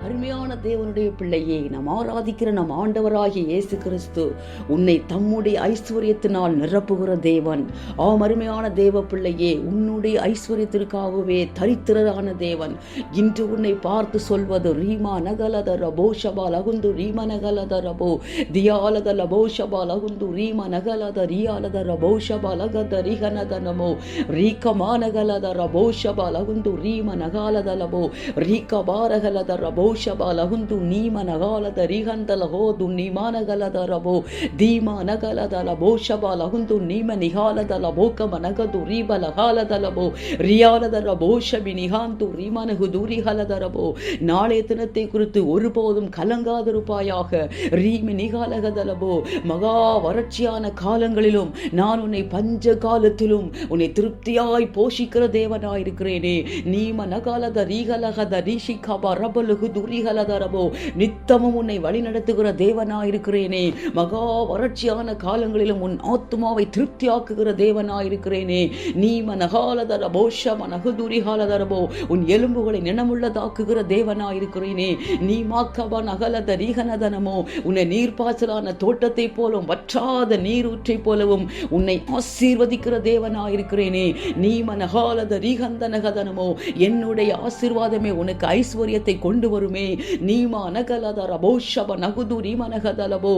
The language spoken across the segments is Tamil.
அருமையான தேவனுடைய பிள்ளையே, நாம் ஆராதிக்கிற நம் ஆண்டவராகிய இயேசு கிறிஸ்து உன்னை தம்முடைய ஐஸ்வர்யத்தினால் நிரப்புகிற தேவன். அருமையான தேவ பிள்ளையே, உன்னுடைய ஐஸ்வர்யத்திற்காகவே தரித்திரரான தேவன் இன்று உன்னை பார்த்து சொல்வது, ரீமா நகலத ரபோ ஷபா லகுந்து ரீம நகலத ரபோ தியாலத லபோ ஷபா லகுந்து ரீம நகலத ரியாலத ரபோ ஷபா லகத ரிகனத நமோ ரீகமா நகலத ரபோ ஷபா லகுந்து ரீம நகாலத லபோ ரீகபாரகலத ரபோ ಲಹುಂದು ನೀಮನಗಾಲದ ರಿಹಂದಲಹೋದು ನಿಮಾನಗಲದ ರಬೋ ಧೀಮಾನಗಲದ ಲಬೋ ಶಬ ಲಹುಂದು ನೀಮ ನಿಹಾಲದ ಲಬೋಕ ಮನಗದು ರೀಬಲಹಾಲದ ಲಬೋ ரியாலத ரபோ ஷபி நிகாந்து ரீமனகு தூரிஹலத ரபோ. நாளைய தினத்தை குறித்து ஒருபோதும் கலங்காதிருப்பாயாக. ரீமி நிகாலகதலபோ. மகா வறட்சியான காலங்களிலும் நான் உன்னை பஞ்ச காலத்திலும் உன்னை திருப்தியாய் போஷிக்கிற தேவனாயிருக்கிறேனே. நீம நகாலத ரீகலகத ரீஷிகப ரபலுகு துரிஹலதரபோ. நித்தமும் உன்னை வழி நடத்துகிற தேவனாயிருக்கிறேனே. மகா வறட்சியான காலங்களிலும் உன் ஆத்துமாவை திருப்தியாக்குகிற தேவனாயிருக்கிறேனே. நீம நகாலதரபோ ஷம நகுதுரிஹலதரபோ. உன் எலும்புகளை நினமுள்ளதாக்குகிற தேவனாயிருக்கிறேனே. நீ மாக்கப நகலத ரீகனதனமோ. உன்னை நீர்ப்பாய்ச்சலான தோட்டத்தை போலும் வற்றாத நீரூற்றை போலவும் உன்னை ஆசீர்வதிக்கிற தேவனாயிருக்கிறேனே. நீம நகாலத ரீகந்தனகதனமோ. என்னுடைய ஆசீர்வாதமே உனக்கு ஐஸ்வர்யத்தை கொண்டு வருமே. நீமா நகலத ரபோ ஷப நகுது ரீமனகதலபோ.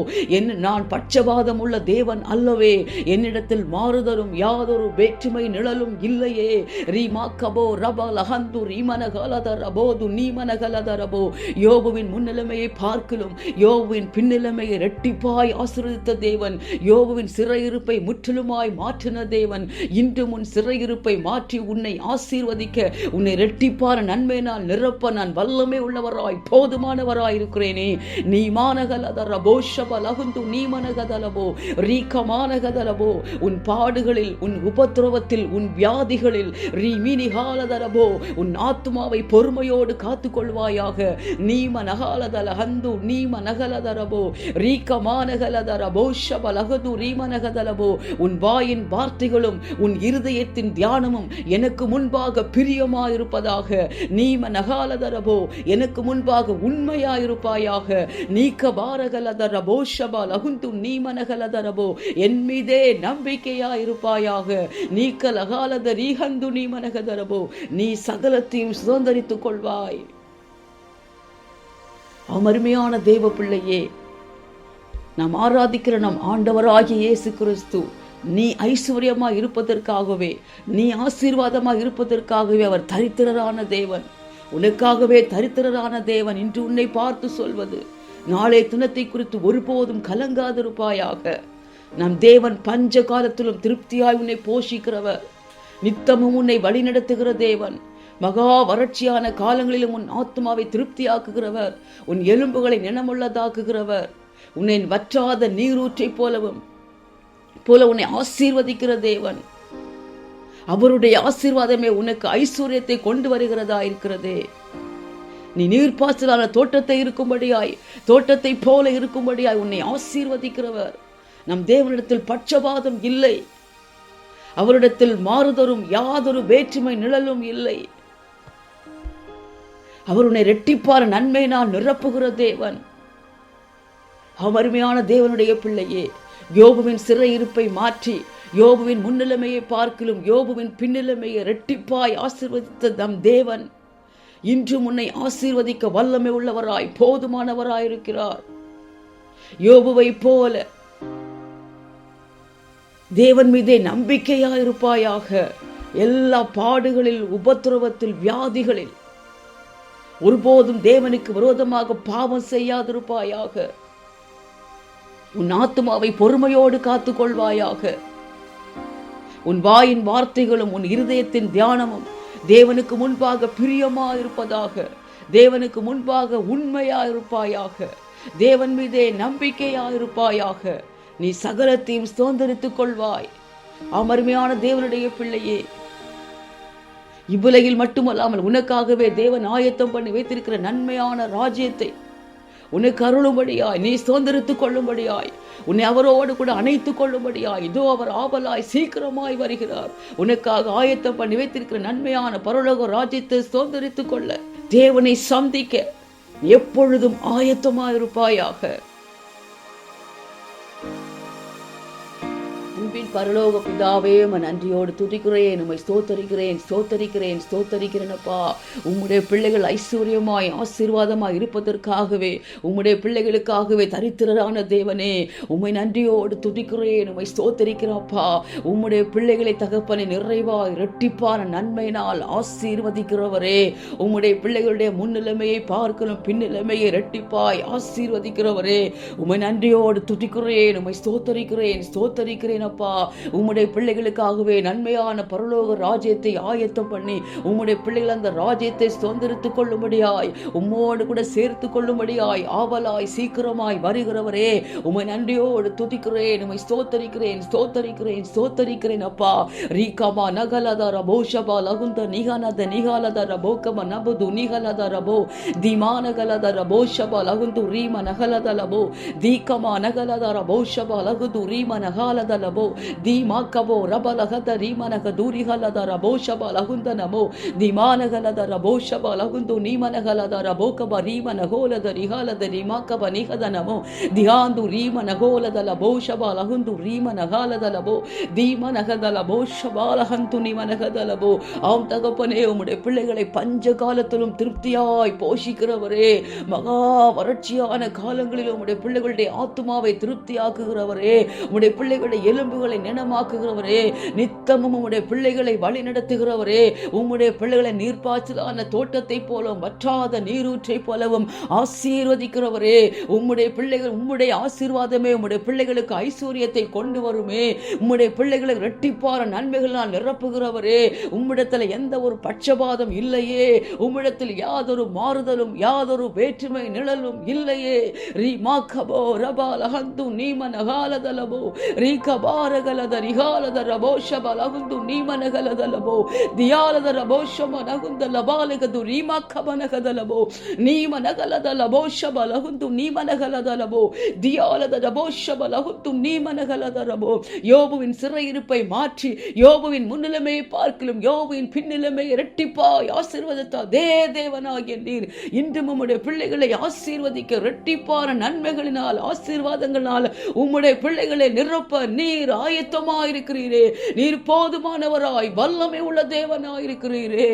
நான் பட்சபாதம் உள்ள தேவன் அல்லவே. என்னிடத்தில் மாறுதலும் யாதொரு வேற்றுமை நிழலும் இல்லையே. ரீமாக்கபோ ரப லஹந்து ரீமனகலத ரபோது நீமனகலத ரபோ. யோபுவின் முன்னிலைமையை பார்க்கலும் யோபுவின் பின்னிலைமையை இரட்டிப்பாய் ஆசீர்வதித்த தேவன். யோபுவின் சிறையிருப்பை முற்றிலுமாய் மாற்றின தேவன். இன்று உன் சிறையிருப்பை மாற்றி உன்னை ஆசீர்வதிக்க, உன்னை இரட்டிப்பான நன்மையினால் நிரப்ப நான் வல்லமை உள்ளவராய் போதுமானவராயிருக்கிறேனே. நீ மானகலத ரபோ ஷப லகுந்து நீமனகதலபோ ரீகமானகதலபோ. உன் பாடுகளில், உன் உபத்திரவத்தில், உன் வியாதிகளில் ரீமினிகாலதரபோ உன் ஆத்துமாவை பொறுமையோடு காத்துக்கொள்வாயாக. நீம நகாலதலஹந்து நீம நகலதரபோ ரீகமானகலதரபோ ஷப லகது ரீமனகதலபோ. உன் வாயின் வார்த்தைகளும் உன் இருதயத்தின் தியானமும் எனக்கு முன்பாக பிரியமாயிருப்பதாக. நீம நகாலதரபோ. எனக்கு முன்பாக உண்மையாயிருப்பாயாக. நீக்க பாரகலதரபோ ஷப லகுந்து நீமனகலதரபோ. என் மீதே நம்பிக்கையாயிருப்பாயாக. நீக்க லகாலத ரீஹந்து நீமனகதரபோ. நீ சகலத்தையும் சுதந்தரித்துக் கொள்வாய். அருமையான தேவ பிள்ளையே, நாம் ஆராதிக்கிற நம் ஆண்டவராகிய இயேசு கிறிஸ்து நீ ஐஸ்வர்யமாய் இருப்பதற்காகவே, நீ ஆசீர்வாதமாய் இருப்பதற்காகவே அவர் தரித்திரரான தேவன். உனக்காகவே தரித்திரரான தேவன் இன்று உன்னை பார்த்து சொல்வது, நாளை தினத்தை குறித்து ஒருபோதும் கலங்காதிருப்பாயாக. நம் தேவன் பஞ்ச காலத்திலும் திருப்தியாய் உன்னை போஷிக்கிறவர். நித்தமும் உன்னை வழிநடத்துகிற தேவன். மகா வறட்சியான காலங்களிலும் உன் ஆத்மாவை திருப்தியாக்குகிறவர். உன் எலும்புகளை நினமுள்ளதாக்குகிறவர். உன்னை வற்றாத நீரூற்றை போல உன்னை ஆசீர்வதிக்கிற தேவன். அவருடைய ஆசீர்வாதமே உனக்கு ஐஸ்வர்யத்தை கொண்டு வருகிறதா இருக்கிறதே. நீ நீர்ப்பாய்ச்சலான தோட்டத்தை போல இருக்கும்படியாய் உன்னை ஆசீர்வதிக்கிறவர். நம் தேவனிடத்தில் பட்சபாதம் இல்லை. அவரிடத்தில் மாறுதலும் யாதொரு வேற்றுமை நிழலும் இல்லை. அவர் உன்னை இரட்டிப்பான நன்மையினால் நிரப்புகிற தேவன். அருமையான தேவனுடைய பிள்ளையே, யோபுவின் சிறையிருப்பை மாற்றி யோபுவின் முன்னிலைமையை பார்க்கலும் யோபுவின் பின்னிலைமையை இரட்டிப்பாய் ஆசீர்வதித்த நம் தேவன் இன்று உன்னை ஆசீர்வதிக்க வல்லமை உள்ளவராய் போதுமானவராயிருக்கிறார். யோபுவை போல தேவன் மீதே நம்பிக்கையாயிருப்பாயாக. எல்லா பாடுகளில், உபத்திரவத்தில், வியாதிகளில் ஒருபோதும் தேவனுக்கு விரோதமாக பாவம் செய்யாதிருப்பாயாக. உன் ஆத்துமாவை பொறுமையோடு காத்துக்கொள்வாயாக. உன் வாயின் வார்த்தைகளும் உன் இருதயத்தின் தியானமும் தேவனுக்கு முன்பாக பிரியமாயிருப்பதாக. தேவனுக்கு முன்பாக உண்மையாயிருப்பாயாக. தேவன் மீதே நம்பிக்கையாயிருப்பாயாக. நீ சகலத்தையும் சுதந்தரித்துக் கொள்வாய். அருமையான தேவனுடைய பிள்ளையே, இவ்வுலகில் மட்டுமல்லாமல் உனக்காகவே தேவன் ஆயத்தம் பண்ணி வைத்திருக்கிற நன்மையான ராஜ்யத்தை உனக்கு அருளும்படியாய், நீ சுதந்திரித்துக் கொள்ளும்படியாய், உன்னை அவரோடு கூட அணைத்துக் கொள்ளும்படியாய் இதோ அவர் ஆவலாய் சீக்கிரமாய் வருகிறார். உனக்காக ஆயத்தம் பண்ணி வைத்திருக்கிற நன்மையான பரலோக ராஜ்யத்தை சுதந்திரித்துக் கொள்ள, தேவனை சந்திக்க, எப்பொழுதும் ஆயத்தமாயிருப்பாயாக. அன்பின் பரலோக பிதாவே, நன்றியோடு துதிக்கிறேன், உம்மை ஸ்தோத்தரிக்கிறேன் அப்பா. உம்முடைய பிள்ளைகள் ஐஸ்வர்யமாய் ஆசீர்வாதமாய் இருப்பதற்காகவே, உம்முடைய பிள்ளைகளுக்காகவே தரித்திரரான தேவனே, உம்மை நன்றியோடு துதிக்கிறேன், உம்மை ஸ்தோத்தரிக்கிறேன் அப்பா. உம்முடைய பிள்ளைகளை தகப்பனை நிறைவாய் இரட்டிப்பான நன்மையினால் ஆசீர்வதிக்கிறவரே, உம்முடைய பிள்ளைகளுடைய முன்னிலைமையை பார்க்கணும் பின்னிலைமையை இரட்டிப்பாய் ஆசீர்வதிக்கிறவரே, உம்மை நன்றியோடு துதிக்கிறேன், உம்மை ஸ்தோத்தரிக்கிறேன் அப்பா. உம்முடைய பிள்ளைகளுக்காகவே நன்மையான பரலோக ராஜ்யத்தை ஆயத்தம் பண்ணி உம்முடைய பிள்ளைகள் அந்த ராஜ்யத்தை சுதந்திரித்துக் கொள்ளும்படியாய், உம்மோடு கூட சேர்த்து கொள்ளும்படியாய் ஆவலாய் சீக்கிரமாய் வருகிறவரே, உம்மை நன்றியோடு துதிக்கிறேன், உம்மை ஸ்தோத்தரிக்கிறேன் அப்பா. ரீகமா நகலதர போஷபா லகுந்த நிகாலதர போகம நபுது நிகலதர போ திமானகலதர போஷபா லகுந்து ரீம நகலதலபோ தீகமா நகலதர போஷபா லகுது ரீம நகாலதல தீமாக்கபோ ரபலகத ரீமனக தூரிகலத ரபோஷப லகுந்த நமோ திமானகலத ரபோஷப லகுந்து நீமனகலத ரபோகப ரீமனகோலத ரிகாலத ரிமாக்கப நிகத நமோ தியாந்து ரீமனகோலத லபோஷப லகுந்து ரீமனகாலத லபோ தீமனகத லபோஷப லகந்து நிமனகத லபோ. ஆம் தகப்பனே, உம்முடைய பிள்ளைகளை பஞ்ச காலத்திலும் திருப்தியாய் போஷிக்கிறவரே, மகா வறட்சியான காலங்களிலும் உம்முடைய பிள்ளைகளுடைய ஆத்துமாவை திருப்தியாக்குகிறவரே, உம்முடைய பிள்ளைகளுடைய எலும்புகளை நினமாக்குகிறவரே, நித்தமும் உம்முடைய பிள்ளைகளை வழி நடத்துகிறவரே, உம்முடைய பிள்ளைகளை நீர்ப்பாய்ச்சலான தோட்டத்தை போலவும் வற்றாத நீரூற்றை போலவும் ஆசீர்வதிக்கிறவரே, உம்முடைய பிள்ளைகள் உம்முடைய ஆசீர்வாதமே உம்முடைய பிள்ளைகளுக்கு ஐஸ்வர்யத்தை கொண்டு வருமே, உம்முடைய பிள்ளைகளை இரட்டிப்பான நன்மைகளால் நிரப்புகிறவரே, உம்மிடத்தில் எந்த ஒரு பட்சபாதம் இல்லையே, உம்மிடத்தில் யாதொரு மாறுதலும் யாதொரு வேற்றுமை நிழலும் இல்லையே. ரீமாக்கபோ ரபாலஹந்து நீமனகாலதலபோ ரீகபாரகலத ரிகாலத ரபோஷப லகுந்து நீமனகலதலபோ தியாலத ரபோஷம நகுந்த லபாலகது ரீமாக்கபனகதலபோ நீமனகலத லபோஷப லகுந்து நீமனகலதலபோ தியாலத ரபோஷப லகுந்து நீமனகலதலபோ. யோபுவின் சிறையிருப்பை மாற்றி யோபுவின் முன்னிலைமையை பார்க்கலும் யோபுவின் பின்னிலைமை இரட்டிப்பாய் ஆசீர்வதித்த அதே தேவனாகிய நீர் இன்றும் உம்முடைய பிள்ளைகளை ஆசீர்வதிக்க இரட்டிப்பான நன்மைகளினால் ஆசீர்வாதங்களால் உம்முடைய பிள்ளைகளை நிரப்ப நீர் ஆயத்தமாயிருக்கிறீரே. நீர் போதுமானவராய் வல்லமை உள்ள தேவனாயிருக்கிறீரே.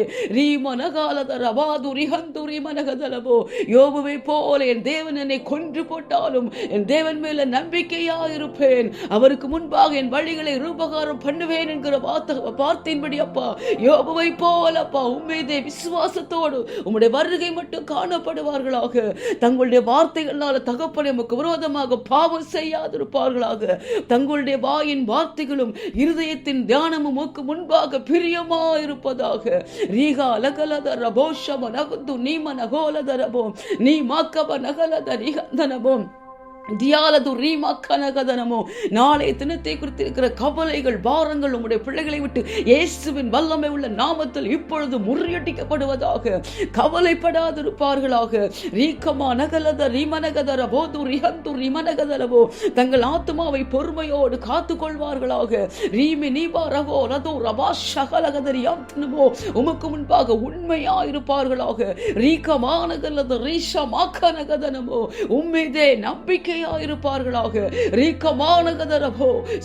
யோபுவை போல என் தேவன் என்னை கொன்று போட்டாலும் என் தேவன் மேல நம்பிக்கையாயிருப்பேன், அவருக்கு முன்பாக என் வழிகளை ரூபகாரம் பண்ணுவேன் என்கிற வார்த்தையின்படி அப்பா யோபுவை போல அப்பா உம்மீதே விசுவாசத்தோடு உம்முடைய வருகை மட்டும் காணப்படுவார்களாக. தங்களுடைய வார்த்தைகளால் தகப்பனை நமக்கு விரோதமாக பாவம் செய்யாதிருப்பார்களாக. தங்களுடைய வாயின் வார்த்தைகளும் இருதயத்தின் தியானமும் முன்பாக பிரியமாயிருப்பதாக. ரீகா லகலத ரபோஷம நகுந்து நீம நகோலதரபோ நீ மாக்கப நகலத ரிகந்தனபோம் தியாலது ரீமாக்கனகதனமோ. நாளைய தினத்தை குறித்து இருக்கிற கவலைகள் பாரங்கள் உம்முடைய பிள்ளைகளை விட்டு இயேசுவின் வல்லமை உள்ள நாமத்தில் இப்பொழுது முறியடிக்கப்படுவதாக. கவலைப்படாதிருப்பார்களாக. ரீகமா நகலத ரீமனகதர போது ரிஹந்து ரிமனகதரபோ தங்கள் ஆத்மாவை பொறுமையோடு காத்துக் கொள்வார்களாக. ரீமி நீபா ரகோ ரதோ ரபா ஷகலகதரியாந்தனமோ உமக்கு முன்பாக உண்மையாயிருப்பார்களாக. ரீகமானகலத ரீஷா மாக்கனகதனமோ உம்மீதே நம்பிக்கை இருப்பார்களாக.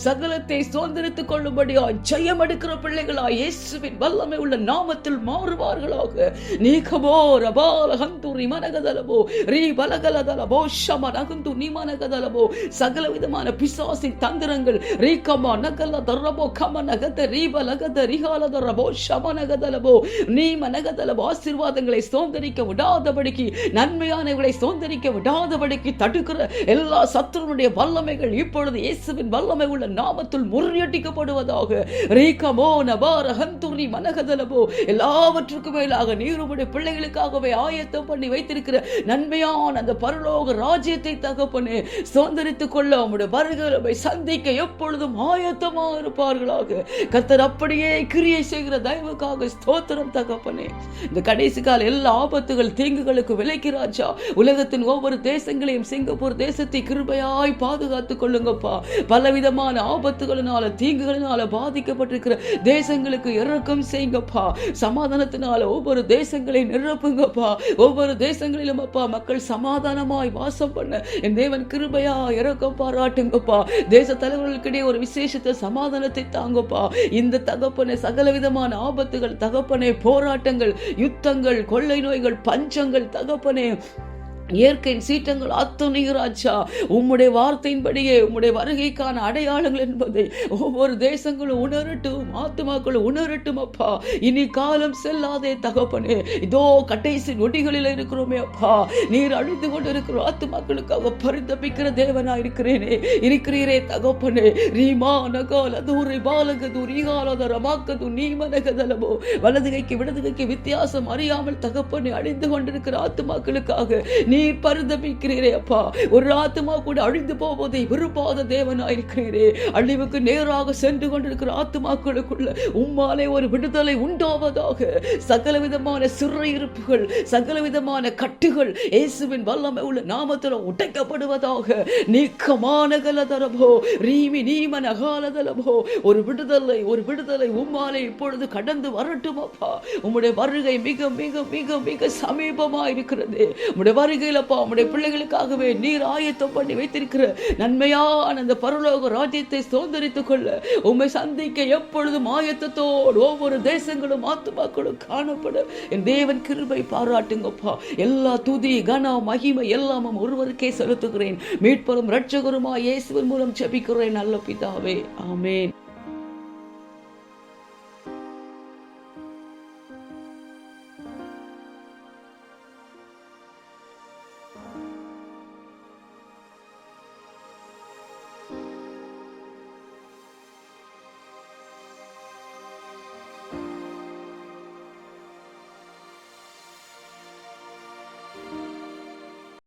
சகலத்தை சுதந்திரித்துக் கொள்ளும்படியாய் ஜெயம் எடுக்கிற பிள்ளைகளாய் இயேசுவின் வல்லமை உள்ள நாமத்தில் மாறுவார்களாக. நீகமோ ரபாலஹந்து ரிமனகதலபோ ரீபலகலதலபோ ஷமனகுந்து நிமனகதலபோ சகல விதமான பிசாசின் தந்திரங்கள் ரீகமா நகலதரபோ கமனகத ரீபலகத ரிகாலதரபோ ஷமனகதலபோ நீமனகதலபோ ஆசீர்வாதங்களை சுதந்திரிக்க விடாதபடிக்கு நன்மையானவர்களை சுதந்திரிக்க விடாதபடிக்கு தடுக்கிற எல்லா சத்துருடைய வல்லமைகள் இப்பொழுது இயேசுவின் வல்லமை உள்ள நாமத்தில் முறியடிக்கப்படுவதாக. ரீகமோ நபார ஹந்துரி மனகதலபோ எல்லாவற்றுக்கும் மேலாக நீருடைய பிள்ளைகளுக்காகவே ஆயத்தம் பண்ணி வைத்திருக்கிற நன்மையான அந்த பரலோக ராஜ்யத்தை தகப்பனே சுதந்திரித்துக் கொள்ள உம்முடைய வருகையை சந்திக்க எப்பொழுதும் ஆயத்தமா இருப்பார்களாக. கர்த்தர் அப்படியே கிரியை செய்கிற தயவுக்காக ஸ்தோத்திரம் தகப்பனே. இந்த கடைசி கால எல்லா ஆபத்துகள் தீங்குகளுக்கு விலக்கி ராஜா உலகத்தின் ஒவ்வொரு தேசங்களையும் சிங்கப்பூர் தேச தேசத்தை கிருபையாய் பாதுகாத்துக் கொள்ளுங்கப்பா. பலவிதமான ஆபத்துகளினால தீங்குகளினால பாதிக்கப்பட்டிருக்கிற தேசங்களுக்கு இரக்கம் செய்யுங்கப்பா. சமாதானத்தினால ஒவ்வொரு தேசங்களை நிரப்புங்கப்பா. ஒவ்வொரு தேசங்களிலும் அப்பா மக்கள் சமாதானமாய் வாசம் பண்ண என் தேவன் கிருபையா இரக்கம் பாராட்டுங்கப்பா. தேச தலைவர்களுக்கிடையே ஒரு விசேஷத்தை சமாதானத்தை தாங்கப்பா. இந்த தகப்பனே சகல விதமான ஆபத்துகள் தகப்பனே, போராட்டங்கள், யுத்தங்கள், கொள்ளை நோய்கள், பஞ்சங்கள் தகப்பனே, இயற்கையின் சீற்றங்கள் அத்தனை ராஜா உம்முடைய வார்த்தையின்படியே உம்முடைய வருகைக்கான அடையாளங்கள் என்பதை ஒவ்வொரு தேசங்களும் உணரட்டும், ஆத்துமாக்களும் உணரட்டும் அப்பா. இனி காலம் செல்லாதே தகப்பனே. இதோ கடைசி நொடிகளில் இருக்கிறோமே அப்பா. நீர் அழிந்து கொண்டு இருக்கிற ஆத்துமாக்களுக்காக பரிதபிக்கிற தேவனா இருக்கிறீரே தகப்பனே. ரீமா நகால தூரி பாலகது ரீகாலத ரமாக்கது நீமனகதலமோ வலதுகைக்கு விடதுகைக்கு வித்தியாசம் அறியாமல் தகப்பனே அழிந்து கொண்டிருக்கிற ஆத்துமாக்களுக்காக நீர் பரிதபிக்கிறீரே அப்பா. ஒரு ஆத்துமா கூட அழிந்து போவதை விரும்பாத தேவனாயிருக்கிறீரே. அழிவுக்கு நேராக சென்று கொண்டிருக்கிற ஆத்துமாக்களுக்குள்ள உம்மாலே ஒரு விடுதலை உண்டாவதாக. சகல விதமான சிறையிருப்புகள், சகல விதமான கட்டுகள் இயேசுவின் வல்லமை உள்ள நாமத்தில் உடைக்கப்படுவதாக. நீக்கமான கலதரபோ ரீமி நீமன காலதலபோ ஒரு விடுதலை உம்மாலே இப்பொழுது கடந்து வரட்டும் அப்பா. உம்முடைய வருகை மிக மிக மிக மிக சமீபமாக இருக்கிறது. உம்முடைய வருகை உம்முடைய பிள்ளைகளுக்காகவே நீர் ஆயத்தம் பண்ணி வைத்திருக்கிற நன்மையான அந்த பரலோக ராஜ்யத்தை சுதந்தரித்துக் கொள்ள உம்மை சந்திக்க எப்பொழுதும் ஆயத்தத்தோடு ஒவ்வொரு தேசங்களும் ஆத்துமாக்களும் காணப்பட என் தேவன் கிருபை பாராட்டுங்கப்பா. எல்லா துதி கன மகிமை எல்லாமும் ஒருவருக்கே செலுத்துகிறேன். மீட்பரும் இரட்சகருமாய் இயேசுவின் மூலம் ஜெபிக்கிறேன் நல்ல பிதாவே, ஆமென்.